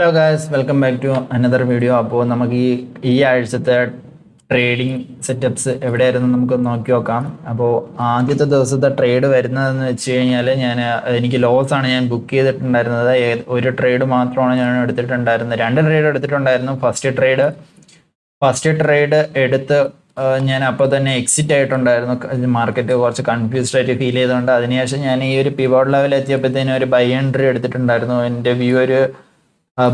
Hello guys, welcome back to another video. അപ്പോൾ നമുക്ക് ഈ ആഴ്ചത്തെ ട്രേഡിംഗ് സെറ്റപ്സ് എവിടെയായിരുന്നു നമുക്ക് നോക്കി നോക്കാം. അപ്പോൾ ആദ്യത്തെ ദിവസത്തെ ട്രേഡ് വരുന്നതെന്ന് വെച്ച് കഴിഞ്ഞാൽ എനിക്ക് ലോസ് ആണ് ഞാൻ ബുക്ക് ചെയ്തിട്ടുണ്ടായിരുന്നത്. ഒരു ട്രേഡ് മാത്രമാണ് ഞാൻ എടുത്തിട്ടുണ്ടായിരുന്നത്. 2 ട്രേഡ് എടുത്തിട്ടുണ്ടായിരുന്നു. ഫസ്റ്റ് ട്രേഡ് എടുത്ത് ഞാൻ അപ്പോൾ തന്നെ എക്സിറ്റ് ആയിട്ടുണ്ടായിരുന്നു. മാർക്കറ്റ് കുറച്ച് കൺഫ്യൂസ്ഡ് ആയിട്ട് ഫീൽ ചെയ്തുകൊണ്ട് അതിനുശേഷം ഞാൻ ഈ ഒരു പിവോട്ട് ലെവൽ എത്തിയപ്പോഴത്തേനും ഒരു ബൈ എൻട്രി എടുത്തിട്ടുണ്ടായിരുന്നു. എൻ്റെ വ്യൂ ഒരു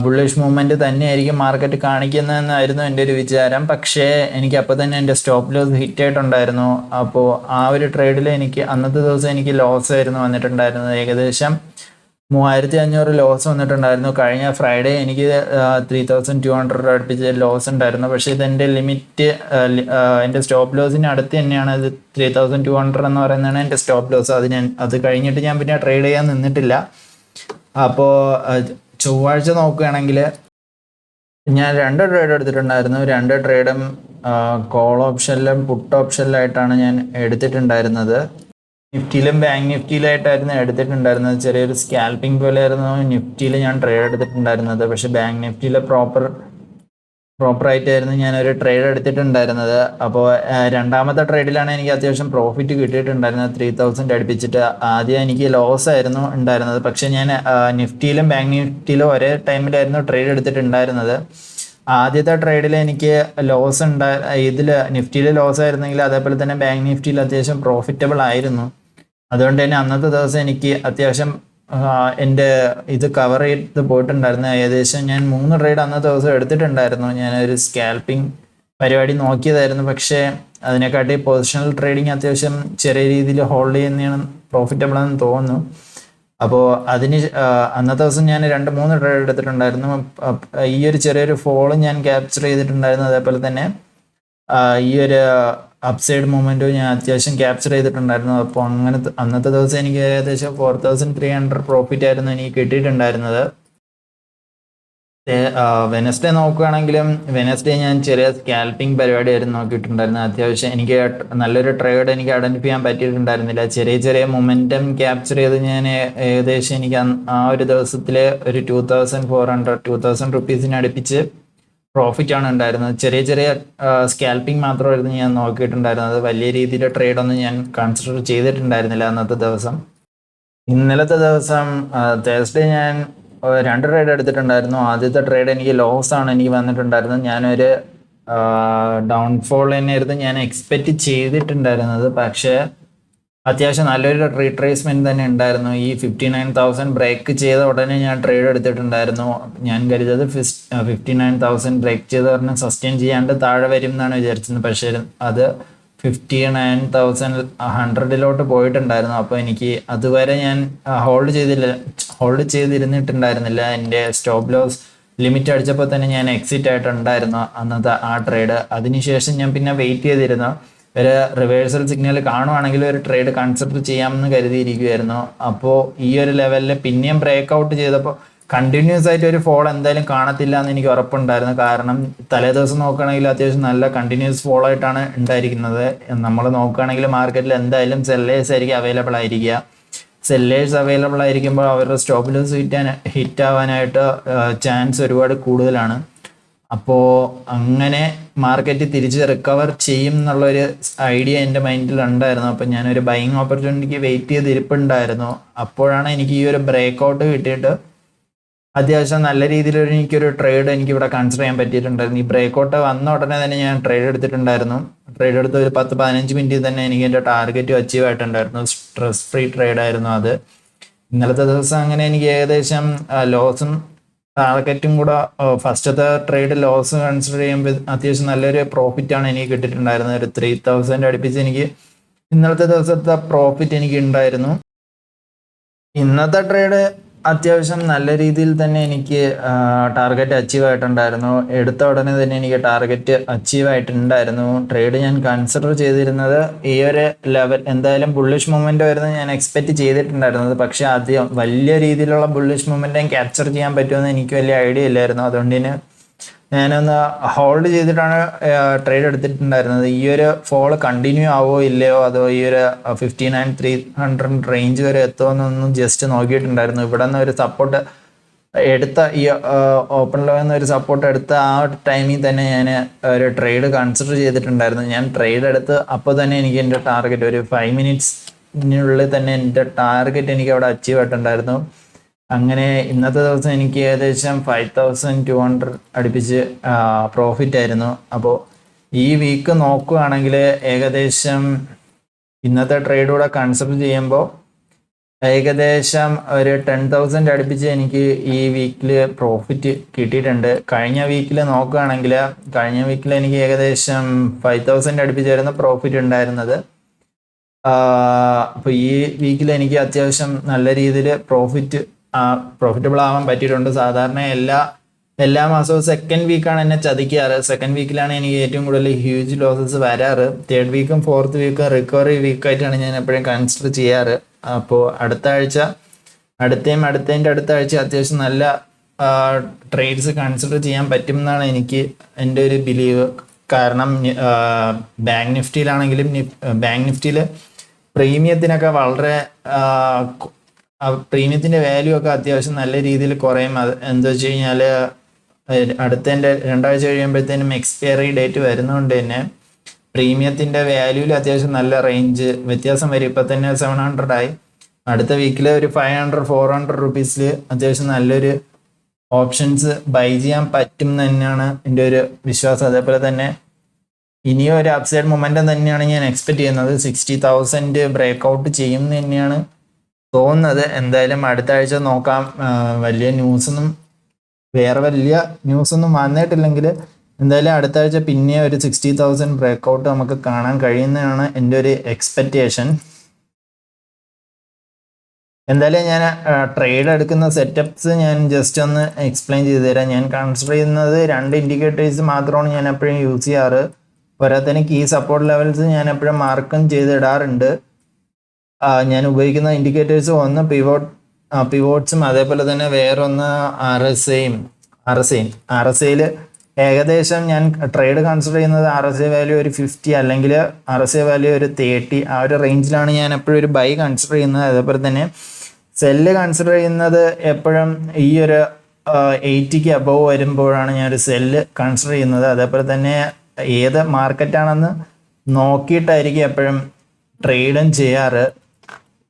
ബുള്ളിഷ് മൂവ്മെന്റ് തന്നെയായിരിക്കും മാർക്കറ്റ് കാണിക്കുന്നതെന്നായിരുന്നു എൻ്റെ ഒരു വിചാരം. പക്ഷേ എനിക്ക് അപ്പോൾ തന്നെ എൻ്റെ സ്റ്റോപ്പ് ലോസ് ഹിറ്റ് ആയിട്ടുണ്ടായിരുന്നു. അപ്പോൾ ആ ഒരു ട്രേഡിൽ അന്നത്തെ ദിവസം എനിക്ക് ലോസ് ആയിരുന്നു വന്നിട്ടുണ്ടായിരുന്നത്. ഏകദേശം 3500 ലോസ് വന്നിട്ടുണ്ടായിരുന്നു. കഴിഞ്ഞ ഫ്രൈഡേ എനിക്ക് 3200 അടുപ്പിച്ച് ലോസ് ഉണ്ടായിരുന്നു. പക്ഷേ ഇതെൻ്റെ ലിമിറ്റ്, എൻ്റെ സ്റ്റോപ്പ് ലോസിന് അടുത്ത് തന്നെയാണ്. ഇത് 3200 എന്ന് പറയുന്നതാണ് എൻ്റെ സ്റ്റോപ്പ് ലോസ്. അത് കഴിഞ്ഞിട്ട് ഞാൻ പിന്നെ ട്രേഡ് ചെയ്യാൻ നിന്നിട്ടില്ല. അപ്പോൾ ചൊവ്വാഴ്ച നോക്കുകയാണെങ്കിൽ ഞാൻ 2 ട്രേഡ് എടുത്തിട്ടുണ്ടായിരുന്നു. 2 ട്രേഡും കോൾ ഓപ്ഷനിലും പുട്ട് ഓപ്ഷനിലായിട്ടാണ് ഞാൻ എടുത്തിട്ടുണ്ടായിരുന്നത്. നിഫ്റ്റിയിലും ബാങ്ക് നിഫ്റ്റിയിലായിട്ടായിരുന്നു എടുത്തിട്ടുണ്ടായിരുന്നത്. ചെറിയൊരു സ്കാൽപ്പിംഗ് പോലെയായിരുന്നു നിഫ്റ്റിയിൽ ഞാൻ ട്രേഡ് എടുത്തിട്ടുണ്ടായിരുന്നത്. പക്ഷേ ബാങ്ക് നിഫ്റ്റിയിലെ പ്രോപ്പറായിട്ടായിരുന്നു ഞാനൊരു ട്രേഡ് എടുത്തിട്ടുണ്ടായിരുന്നത്. അപ്പോൾ രണ്ടാമത്തെ ട്രേഡിലാണ് എനിക്ക് അത്യാവശ്യം പ്രോഫിറ്റ് കിട്ടിയിട്ടുണ്ടായിരുന്നത്. 3000 അടുപ്പിച്ചിട്ട്. ആദ്യം എനിക്ക് ലോസ് ആയിരുന്നു ഉണ്ടായിരുന്നത്. പക്ഷേ ഞാൻ നിഫ്റ്റിയിലും ബാങ്ക് നിഫ്റ്റിയിലും ഒരേ ടൈമിലായിരുന്നു ട്രേഡ് എടുത്തിട്ടുണ്ടായിരുന്നത്. ആദ്യത്തെ ട്രേഡിൽ എനിക്ക് ലോസ് ഇതിൽ നിഫ്റ്റിയിൽ ലോസ് ആയിരുന്നെങ്കിൽ അതേപോലെ തന്നെ ബാങ്ക് നിഫ്റ്റിയിൽ അത്യാവശ്യം പ്രോഫിറ്റബിൾ ആയിരുന്നു. അതുകൊണ്ട് തന്നെ അന്നത്തെ ദിവസം എനിക്ക് അത്യാവശ്യം എൻ്റെ ഇത് കവർ ചെയ്ത് പോയിട്ടുണ്ടായിരുന്നു. ഏകദേശം ഞാൻ 3 ട്രേഡ് അന്നത്തെ ദിവസം എടുത്തിട്ടുണ്ടായിരുന്നു. ഞാനൊരു സ്കാൽപ്പിംഗ് പരിപാടി നോക്കിയതായിരുന്നു. പക്ഷേ അതിനെക്കാട്ടി പൊസിഷണൽ ട്രേഡിങ് അത്യാവശ്യം ചെറിയ രീതിയിൽ ഹോൾഡ് ചെയ്യുന്നതാണ് പ്രോഫിറ്റബിൾ എന്ന് തോന്നുന്നു. അപ്പോൾ അന്നത്തെ ദിവസം ഞാൻ 2-3 ട്രേഡ് എടുത്തിട്ടുണ്ടായിരുന്നു. ഈ ഒരു ചെറിയൊരു ഫോള് ഞാൻ ക്യാപ്ചർ ചെയ്തിട്ടുണ്ടായിരുന്നു. അതേപോലെ തന്നെ ഈ ഒരു അപ്സൈഡ് മൂവ്മെൻറ്റും ഞാൻ അത്യാവശ്യം ക്യാപ്ചർ ചെയ്തിട്ടുണ്ടായിരുന്നു. അപ്പോൾ അന്നത്തെ ദിവസം എനിക്ക് ഏകദേശം 4300 പ്രോഫിറ്റ് ആയിരുന്നു എനിക്ക് കിട്ടിയിട്ടുണ്ടായിരുന്നത്. വെനസ്ഡേ നോക്കുകയാണെങ്കിലും വെനസ്ഡേ ഞാൻ ചെറിയ സ്കാൽപ്പിംഗ് പരിപാടിയായിരുന്നു നോക്കിയിട്ടുണ്ടായിരുന്നത്. അത്യാവശ്യം എനിക്ക് നല്ലൊരു ട്രേഡ് എനിക്ക് ഐഡൻറ്റിഫൈ ചെയ്യാൻ പറ്റിയിട്ടുണ്ടായിരുന്നില്ല. ചെറിയ മൊമെൻറ്റം ക്യാപ്ചർ ചെയ്ത് ഞാൻ ഏകദേശം എനിക്ക് ആ ഒരു ദിവസത്തിൽ ഒരു 2000 റുപ്പീസിന് അടുപ്പിച്ച് പ്രോഫിറ്റാണ് ഉണ്ടായിരുന്നത്. ചെറിയ സ്കാൽപ്പിംഗ് മാത്രമായിരുന്നു ഞാൻ നോക്കിയിട്ടുണ്ടായിരുന്നത്. വലിയ രീതിയിൽ ട്രേഡൊന്നും ഞാൻ കൺസിഡർ ചെയ്തിട്ടുണ്ടായിരുന്നില്ല അന്നത്തെ ദിവസം. ഇന്നലത്തെ ദിവസം തേഴ്സ്ഡേ ഞാൻ 2 ട്രേഡ് എടുത്തിട്ടുണ്ടായിരുന്നു. ആദ്യത്തെ ട്രേഡ് എനിക്ക് ലോസ് ആണ് എനിക്ക് വന്നിട്ടുണ്ടായിരുന്നത്. ഞാനൊരു ഡൗൺഫോൾ തന്നെയായിരുന്നു ഞാൻ എക്സ്പെക്റ്റ് ചെയ്തിട്ടുണ്ടായിരുന്നത്. പക്ഷേ അത്യാവശ്യം നല്ലൊരു റീട്രേസ്മെന്റ് തന്നെ ഉണ്ടായിരുന്നു. ഈ 59,000 ബ്രേക്ക് ചെയ്ത ഉടനെ ഞാൻ ട്രേഡ് എടുത്തിട്ടുണ്ടായിരുന്നു. ഞാൻ കരുതത് 59,000 ബ്രേക്ക് ചെയ്ത ഉടനെ സസ്റ്റെയിൻ ചെയ്യാണ്ട് താഴെ വരും എന്നാണ് വിചാരിച്ചത്. പക്ഷേ അത് 59,100 പോയിട്ടുണ്ടായിരുന്നു. അപ്പോൾ എനിക്ക് അതുവരെ ഞാൻ ഹോൾഡ് ചെയ്തിരുന്നിട്ടുണ്ടായിരുന്നില്ല. എൻ്റെ സ്റ്റോപ്പ് ലോസ് ലിമിറ്റ് അടിച്ചപ്പോൾ തന്നെ ഞാൻ എക്സിറ്റ് ആയിട്ടുണ്ടായിരുന്നു അന്നത്തെ ആ ട്രേഡ്. അതിനുശേഷം ഞാൻ പിന്നെ വെയിറ്റ് ചെയ്തിരുന്നു. ഒരു റിവേഴ്സൽ സിഗ്നൽ കാണുവാണെങ്കിൽ ഒരു ട്രേഡ് കൺസിഡർ ചെയ്യാമെന്ന് കരുതിയിരിക്കുമായിരുന്നു. അപ്പോൾ ഈ ഒരു ലെവലിൽ പിന്നെയും ബ്രേക്ക് ഔട്ട് ചെയ്തപ്പോൾ കണ്ടിന്യൂസ് ആയിട്ട് ഒരു ഫോൾ എന്തായാലും കാണത്തില്ല എന്ന് എനിക്ക് ഉറപ്പുണ്ടായിരുന്നു. കാരണം തലേ ദിവസം നോക്കുകയാണെങ്കിൽ അത്യാവശ്യം നല്ല കണ്ടിന്യൂസ് ഫോൾ ആയിട്ടാണ് ഉണ്ടായിരിക്കുന്നത്. നമ്മൾ നോക്കുകയാണെങ്കിൽ മാർക്കറ്റിൽ എന്തായാലും സെല്ലേഴ്സ് ആയിരിക്കും അവൈലബിൾ ആയിരിക്കുക. സെല്ലേഴ്സ് അവൈലബിൾ ആയിരിക്കുമ്പോൾ അവരുടെ സ്റ്റോപ്പ് ലോസ് ഹിറ്റ് ആവാനായിട്ട് ചാൻസ് ഒരുപാട് കൂടുതലാണ്. അപ്പോൾ അങ്ങനെ മാർക്കറ്റ് തിരിച്ച് റിക്കവർ ചെയ്യും എന്നുള്ളൊരു ഐഡിയ എൻ്റെ മൈൻഡിൽ ഉണ്ടായിരുന്നു. അപ്പോൾ ഞാനൊരു ബൈയിങ് ഓപ്പർച്യൂണിറ്റിക്ക് വെയിറ്റ് ചെയ്തിരിപ്പുണ്ടായിരുന്നു. അപ്പോഴാണ് എനിക്ക് ഈ ഒരു ബ്രേക്ക് ഔട്ട് കിട്ടിയിട്ട് അത്യാവശ്യം നല്ല രീതിയിലൊരു എനിക്കൊരു ട്രേഡ് എനിക്കിവിടെ കൺസിഡർ ചെയ്യാൻ പറ്റിയിട്ടുണ്ടായിരുന്നു. ഈ ബ്രേക്ക് ഔട്ട് വന്ന ഉടനെ തന്നെ ഞാൻ ട്രേഡ് എടുത്തിട്ടുണ്ടായിരുന്നു. ട്രേഡ് എടുത്ത് ഒരു 10-15 മിനിറ്റിൽ തന്നെ എനിക്ക് എൻ്റെ ടാർഗറ്റ് അച്ചീവ് ആയിട്ടുണ്ടായിരുന്നു. സ്ട്രെസ് ഫ്രീ ട്രേഡായിരുന്നു അത്. ഇന്നലത്തെ ദിവസം അങ്ങനെ എനിക്ക് ഏകദേശം ലോസും ടാർഗറ്റും കൂടെ ഫസ്റ്റത്തെ ട്രേഡ് ലോസ് കൺസിഡർ ചെയ്യുമ്പോൾ അത്യാവശ്യം നല്ലൊരു പ്രോഫിറ്റാണ് എനിക്ക് കിട്ടിയിട്ടുണ്ടായിരുന്നത്. ഒരു 3000 അടുപ്പിച്ച് എനിക്ക് ഇന്നലത്തെ ദിവസത്തെ പ്രോഫിറ്റ് എനിക്ക് ഉണ്ടായിരുന്നു. ഇന്നത്തെ ട്രേഡ് അത്യാവശ്യം നല്ല രീതിയിൽ തന്നെ എനിക്ക് ടാർഗറ്റ് അച്ചീവ് ആയിട്ടുണ്ടായിരുന്നു. എടുത്ത ഉടനെ തന്നെ എനിക്ക് ടാർഗറ്റ് അച്ചീവ് ആയിട്ടുണ്ടായിരുന്നു. ട്രേഡ് ഞാൻ കൺസിഡർ ചെയ്തിരുന്നത് ഈ ഒരു ലെവൽ എന്തായാലും ബുള്ളിഷ് മൂവ്മെന്റ് വരുന്നത് ഞാൻ എക്സ്പെക്റ്റ് ചെയ്തിട്ടുണ്ടായിരുന്നത്. പക്ഷേ ആദ്യം വലിയ രീതിയിലുള്ള ബുള്ളിഷ് മൂവ്മെന്റ് ക്യാപ്ചർ ചെയ്യാൻ പറ്റുമെന്ന് എനിക്ക് വലിയ ഐഡിയ ഇല്ലായിരുന്നു. അതുകൊണ്ട് തന്നെ ഞാനൊന്ന് ഹോൾഡ് ചെയ്തിട്ടാണ് ട്രേഡ് എടുത്തിട്ടുണ്ടായിരുന്നത്. ഈ ഒരു ഫോൾ കണ്ടിന്യൂ ആവോ ഇല്ലയോ, അതോ ഈ ഒരു 59,300 റേഞ്ച് വരെ എത്തുമോ എന്നൊന്നും ജസ്റ്റ് നോക്കിയിട്ടുണ്ടായിരുന്നു. ഇവിടെ നിന്ന് ഒരു സപ്പോർട്ട് എടുത്ത ഈ ഓപ്പൺ ലോ എന്നൊരു സപ്പോർട്ട് എടുത്ത ആ ടൈമിൽ തന്നെ ഞാൻ ഒരു ട്രേഡ് കൺസിഡർ ചെയ്തിട്ടുണ്ടായിരുന്നു. ഞാൻ ട്രേഡ് എടുത്ത് അപ്പോൾ തന്നെ എനിക്ക് എൻ്റെ ടാർഗറ്റ് ഒരു 5 മിനിറ്റ്സിനുള്ളിൽ തന്നെ എൻ്റെ ടാർഗറ്റ് എനിക്ക് അവിടെ അച്ചീവ് ആയിട്ടുണ്ടായിരുന്നു. അങ്ങനെ ഇന്നത്തെ ദിവസം എനിക്ക് ഏകദേശം 5200 അടുപ്പിച്ച് പ്രോഫിറ്റ് ആയിരുന്നു. അപ്പോൾ ഈ വീക്ക് നോക്കുകയാണെങ്കിൽ ഏകദേശം ഇന്നത്തെ ട്രേഡ് കൂടെ കൺസിഡർ ചെയ്യുമ്പോൾ ഏകദേശം ഒരു 10,000 അടുപ്പിച്ച് എനിക്ക് ഈ വീക്കിൽ പ്രോഫിറ്റ് കിട്ടിയിട്ടുണ്ട്. കഴിഞ്ഞ വീക്കിൽ നോക്കുകയാണെങ്കിൽ കഴിഞ്ഞ വീക്കിൽ എനിക്ക് ഏകദേശം 5,000 അടുപ്പിച്ചായിരുന്നു പ്രോഫിറ്റ് ഉണ്ടായിരുന്നത്. അപ്പോൾ ഈ വീക്കിൽ എനിക്ക് അത്യാവശ്യം നല്ല രീതിയിൽ പ്രോഫിറ്റബിൾ ആവാൻ പറ്റിയിട്ടുണ്ട്. സാധാരണ എല്ലാ മാസവും സെക്കൻഡ് വീക്കാണ് എന്നെ ചതിക്കാറ്. സെക്കൻഡ് വീക്കിലാണ് എനിക്ക് ഏറ്റവും കൂടുതൽ ഹ്യൂജ് ലോസസ് വരാറ്. തേർഡ് വീക്കും ഫോർത്ത് വീക്കും റിക്കവറി വീക്കായിട്ടാണ് ഞാൻ എപ്പോഴും കൺസിഡർ ചെയ്യാറ്. അപ്പോൾ അടുത്ത ആഴ്ച അടുത്തതിൻ്റെ അടുത്ത ആഴ്ച അത്യാവശ്യം നല്ല ട്രേഡ്സ് കൺസിഡർ ചെയ്യാൻ പറ്റും എന്നാണ് എനിക്ക് എൻ്റെ ഒരു ബിലീവ്. കാരണം ബാങ്ക് നിഫ്റ്റിയിലാണെങ്കിലും ബാങ്ക് നിഫ്റ്റിയിൽ പ്രീമിയത്തിനൊക്കെ വളരെ പ്രീമിയത്തിൻ്റെ വാല്യൂ ഒക്കെ അത്യാവശ്യം നല്ല രീതിയിൽ കുറയും. എന്താ വെച്ച് കഴിഞ്ഞാൽ അടുത്തതിൻ്റെ 2 ആഴ്ച കഴിയുമ്പോഴത്തേനും എക്സ്പയറി ഡേറ്റ് വരുന്നതുകൊണ്ട് തന്നെ പ്രീമിയത്തിൻ്റെ വാല്യൂവിൽ അത്യാവശ്യം നല്ല റേഞ്ച് വ്യത്യാസം വരും. ഇപ്പം തന്നെ 700 ആയി. അടുത്ത വീക്കിൽ ഒരു 500-400 റുപ്പീസിൽ അത്യാവശ്യം നല്ലൊരു ഓപ്ഷൻസ് ബൈ ചെയ്യാൻ പറ്റും എന്ന് തന്നെയാണ് എൻ്റെ ഒരു വിശ്വാസം. അതേപോലെ തന്നെ ഇനിയും ഒരു അപ്സൈഡ് മൊമെൻറ്റം തന്നെയാണ് ഞാൻ എക്സ്പെക്ട് ചെയ്യുന്നത്. 60,000 ബ്രേക്ക് ഔട്ട് ചെയ്യും എന്ന് തന്നെയാണ് തോന്നുന്നത്. എന്തായാലും അടുത്ത ആഴ്ച നോക്കാം. വേറെ വലിയ ന്യൂസൊന്നും വന്നിട്ടില്ലെങ്കിൽ എന്തായാലും അടുത്ത ആഴ്ച പിന്നെ ഒരു 60,000 ബ്രേക്ക് ഔട്ട് നമുക്ക് കാണാൻ കഴിയുന്നതാണ് എൻ്റെ ഒരു എക്സ്പെക്റ്റേഷൻ. എന്തായാലും ഞാൻ ട്രേഡ് എടുക്കുന്ന സെറ്റപ്സ് ഞാൻ ജസ്റ്റ് ഒന്ന് എക്സ്പ്ലെയിൻ ചെയ്തു തരാം. ഞാൻ കൺസിഡർ ചെയ്യുന്നത് 2 ഇൻഡിക്കേറ്റേഴ്സ് മാത്രമാണ് ഞാൻ എപ്പോഴും യൂസ് ചെയ്യാറ്. പോരാത്തതിന് കീ സപ്പോർട്ട് ലെവൽസ് ഞാൻ എപ്പോഴും മാർക്കും ചെയ്തിടാറുണ്ട്. ഞാൻ ഉപയോഗിക്കുന്ന ഇൻഡിക്കേറ്റേഴ്സ് ഒന്ന് പിവോട്ട്സും അതേപോലെ തന്നെ വേറൊന്ന് RSIയിൽ ഏകദേശം ഞാൻ ട്രേഡ് കൺസിഡർ ചെയ്യുന്നത് RSI വാല്യൂ ഒരു 50 അല്ലെങ്കിൽ RSI വാല്യൂ ഒരു 30 ആ ഒരു റേഞ്ചിലാണ് ഞാൻ എപ്പോഴും ഒരു ബൈ കൺസിഡർ ചെയ്യുന്നത്. അതേപോലെ തന്നെ സെല്ല് കൺസിഡർ ചെയ്യുന്നത് എപ്പോഴും ഈ ഒരു 80ക്ക് അബവ് വരുമ്പോഴാണ് ഞാനൊരു സെല്ല് കൺസിഡർ ചെയ്യുന്നത്. അതേപോലെ തന്നെ ഏത് മാർക്കറ്റാണെന്ന് നോക്കിയിട്ടായിരിക്കും എപ്പോഴും ട്രേഡും ചെയ്യാറ്.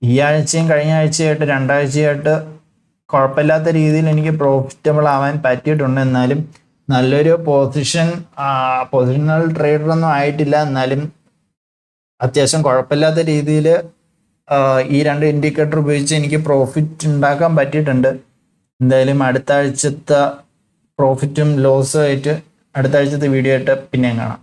ഈ ആഴ്ചയും കഴിഞ്ഞ ആഴ്ചയായിട്ട് 2 ആഴ്ചയായിട്ട് കുഴപ്പമില്ലാത്ത രീതിയിൽ എനിക്ക് പ്രോഫിറ്റബിൾ ആവാൻ പറ്റിയിട്ടുണ്ട്. എന്നാലും നല്ലൊരു പൊസിഷണൽ ട്രേഡറൊന്നും ആയിട്ടില്ല. എന്നാലും അത്യാവശ്യം കുഴപ്പമില്ലാത്ത രീതിയിൽ ഈ 2 ഇൻഡിക്കേറ്റർ ഉപയോഗിച്ച് എനിക്ക് പ്രോഫിറ്റ് ഉണ്ടാക്കാൻ പറ്റിയിട്ടുണ്ട്. എന്തായാലും അടുത്ത ആഴ്ചത്തെ പ്രോഫിറ്റും ലോസും ആയിട്ട് അടുത്ത ആഴ്ചത്തെ വീഡിയോ ആയിട്ട് പിന്നെയും കാണാം.